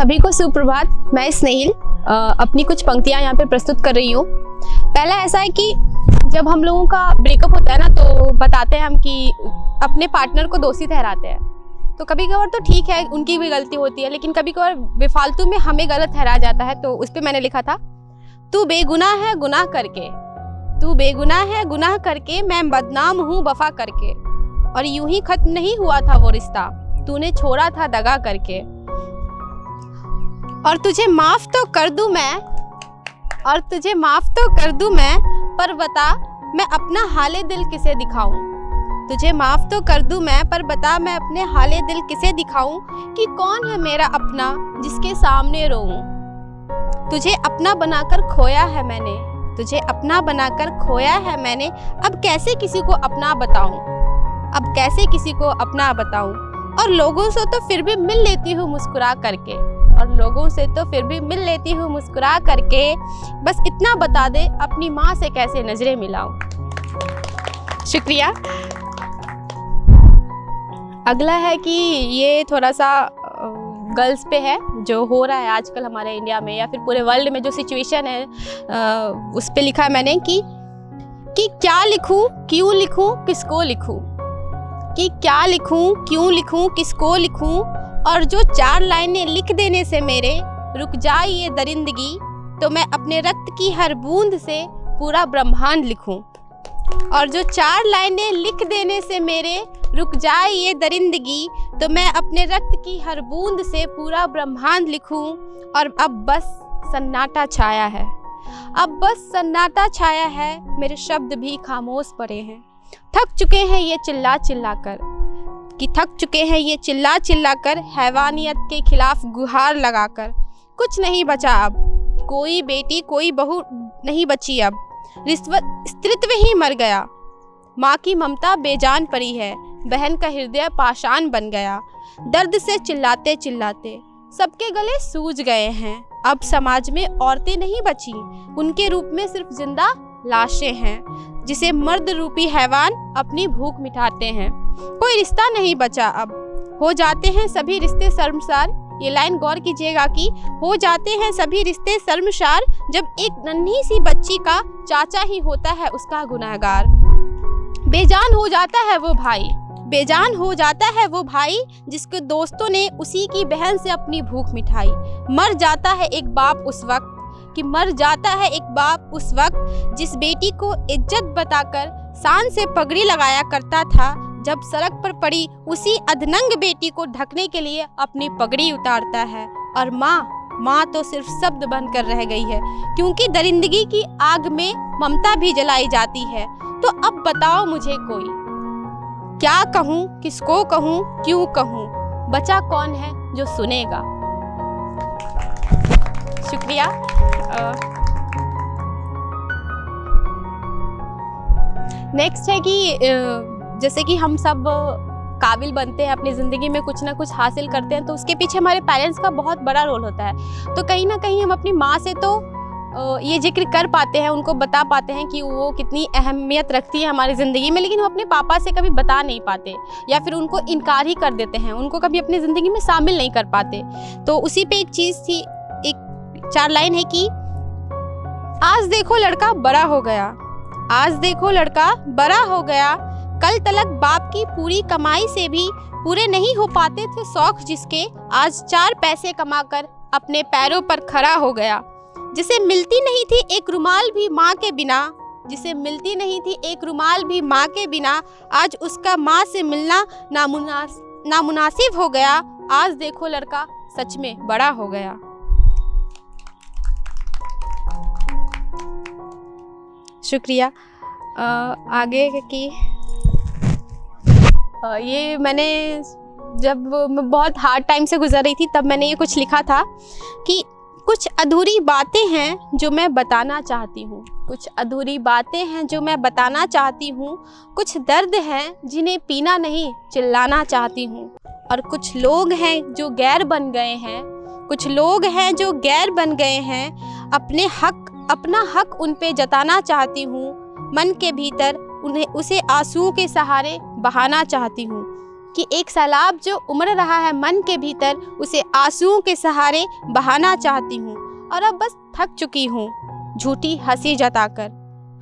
सभी को सुप्रभात। मैं स्नेहिल अपनी कुछ पंक्तियां यहाँ पे प्रस्तुत कर रही हूँ। पहला ऐसा है कि जब हम लोगों का ब्रेकअप होता है ना, तो बताते हैं हम कि अपने पार्टनर को दोषी ठहराते हैं। तो कभी कभार तो ठीक है, उनकी भी गलती होती है, लेकिन कभी कभार बेफालतू में हमें गलत ठहराया जाता है। तो उस पर मैंने लिखा था, तू बेगुनाह है गुनाह करके, तू बेगुनाह है गुनाह करके, मैं बदनाम हूँ वफा करके, और यूं ही खत्म नहीं हुआ था वो रिश्ता, तूने छोड़ा था दगा करके। और तुझे माफ तो कर दूं मैं, और तुझे माफ तो कर दूं मैं, पर बता मैं अपना हाले दिल किसे दिखाऊं। तुझे माफ तो कर दूं मैं, पर बता मैं अपने हाले दिल किसे दिखाऊं, कि कौन है मेरा अपना जिसके सामने रोऊं। तुझे अपना बनाकर खोया है मैंने, तुझे अपना बनाकर खोया है मैंने, अब कैसे किसी को अपना बताऊं, अब कैसे किसी को अपना बताऊं। और लोगों से तो फिर भी मिल लेती हूँ मुस्कुरा करके, और लोगों से तो फिर भी मिल लेती हूँ मुस्कुरा करके, बस इतना बता दे अपनी माँ से कैसे नजरें मिलाऊं। शुक्रिया। अगला है कि ये थोड़ा सा गर्ल्स पे है, जो हो रहा है आजकल हमारे इंडिया में या फिर पूरे वर्ल्ड में जो सिचुएशन है, उस पे लिखा है मैंने कि क्या लिखूं क्यों लिखूं किसको लिखूं, कि क्या लिखूं क्यों लिखूं किसको लिखूं, और जो 4 लाइनें लिख देने से मेरे रुक जाए ये दरिंदगी, तो मैं अपने रक्त की हर बूंद से पूरा ब्रह्मांड लिखूं। और जो 4 लाइनें लिख देने से मेरे रुक जाए ये दरिंदगी, तो मैं अपने रक्त की हर बूंद से पूरा ब्रह्मांड लिखूं। और अब बस सन्नाटा छाया है, अब बस सन्नाटा छाया है, मेरे शब्द भी खामोश पड़े हैं। थक चुके हैं ये चिल्ला चिल्ला कर, कि थक चुके हैं ये चिल्ला चिल्ला कर, हैवानियत के खिलाफ गुहार लगाकर। कुछ नहीं बचा अब, कोई बेटी कोई बहू नहीं बची अब, रिश्वत स्त्रीत्व ही मर गया। माँ की ममता बेजान पड़ी है, बहन का हृदय पाषाण बन गया। दर्द से चिल्लाते चिल्लाते सबके गले सूज गए हैं। अब समाज में औरतें नहीं बची, उनके रूप में सिर्फ जिंदा लाशें हैं, जिसे मर्द रूपी हैवान अपनी भूख मिटाते हैं। कोई रिश्ता नहीं बचा अब, हो जाते हैं सभी रिश्ते शर्मसार। ये लाइन गौर कीजिएगा कि हो जाते हैं सभी रिश्ते शर्मसार, जब एक नन्ही सी बच्ची का चाचा ही होता है उसका गुनहगार। बेजान हो जाता है वो भाई, बेजान हो जाता है वो भाई, जिसके दोस्तों ने उसी की बहन से अपनी भूख मिठाई। मर जाता है एक बाप उस वक्त, कि मर जाता है एक बाप उस वक्त, जिस बेटी को इज्जत बताकर शान से पगड़ी लगाया करता था, जब सड़क पर पड़ी उसी अधनंग बेटी को ढकने के लिए अपनी पगड़ी उतारता है। और माँ तो सिर्फ शब्द बनकर रह गई है, क्योंकि दरिंदगी की आग में ममता भी जलाई जाती है। तो अब बताओ मुझे कोई, क्या कहूँ किसको कहूँ क्यों कहूँ, बचा कौन है जो सुनेगा। शुक्रिया। नेक्स्ट है कि जैसे कि हम सब काबिल बनते हैं, अपनी ज़िंदगी में कुछ ना कुछ हासिल करते हैं, तो उसके पीछे हमारे पेरेंट्स का बहुत बड़ा रोल होता है। तो कहीं ना कहीं हम अपनी माँ से तो ये जिक्र कर पाते हैं, उनको बता पाते हैं कि वो कितनी अहमियत रखती है हमारी ज़िंदगी में, लेकिन हम अपने पापा से कभी बता नहीं पाते, या फिर उनको इनकार ही कर देते हैं, उनको कभी अपनी ज़िंदगी में शामिल नहीं कर पाते। तो उसी पे एक चीज़ थी, एक 4 लाइन है कि आज देखो लड़का बड़ा हो गया, आज देखो लड़का बड़ा हो गया, कल तलक बाप की पूरी कमाई से भी पूरे नहीं हो पाते थे शौक जिसके, आज 4 पैसे कमाकर अपने पैरों पर खड़ा हो गया। जिसे मिलती नहीं थी एक रुमाल भी माँ के बिना, जिसे मिलती नहीं थी एक रुमाल भी माँ के बिना, आज उसका माँ से मिलना नामुनासिब हो गया। आज देखो लड़का सच में बड़ा हो गया। शुक्रिया। आगे की ये मैंने जब मैं बहुत हार्ड टाइम से गुजर रही थी, तब मैंने ये कुछ लिखा था कि कुछ अधूरी बातें हैं जो मैं बताना चाहती हूँ, कुछ अधूरी बातें हैं जो मैं बताना चाहती हूँ, कुछ दर्द हैं जिन्हें पीना नहीं चिल्लाना चाहती हूँ, और कुछ लोग हैं जो गैर बन गए हैं, कुछ लोग हैं जो गैर बन गए हैं, अपना हक उन पे जताना चाहती हूँ, मन के भीतर उसे आंसुओं के सहारे बहाना चाहती हूँ। कि एक सैलाब जो उमड़ रहा है मन के भीतर, उसे आंसुओं के सहारे बहाना चाहती हूँ। और अब बस थक चुकी हूँ झूठी हंसी जताकर,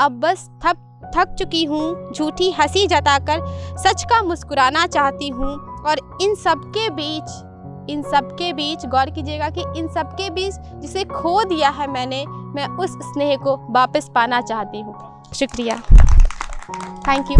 अब बस थक चुकी हूँ झूठी हंसी जताकर, सच का मुस्कुराना चाहती हूँ। और इन सब के बीच गौर कीजिएगा कि इन सब के बीच जिसे खो दिया है मैंने, मैं उस स्नेह को वापस पाना चाहती हूँ। शुक्रिया, थैंक यू।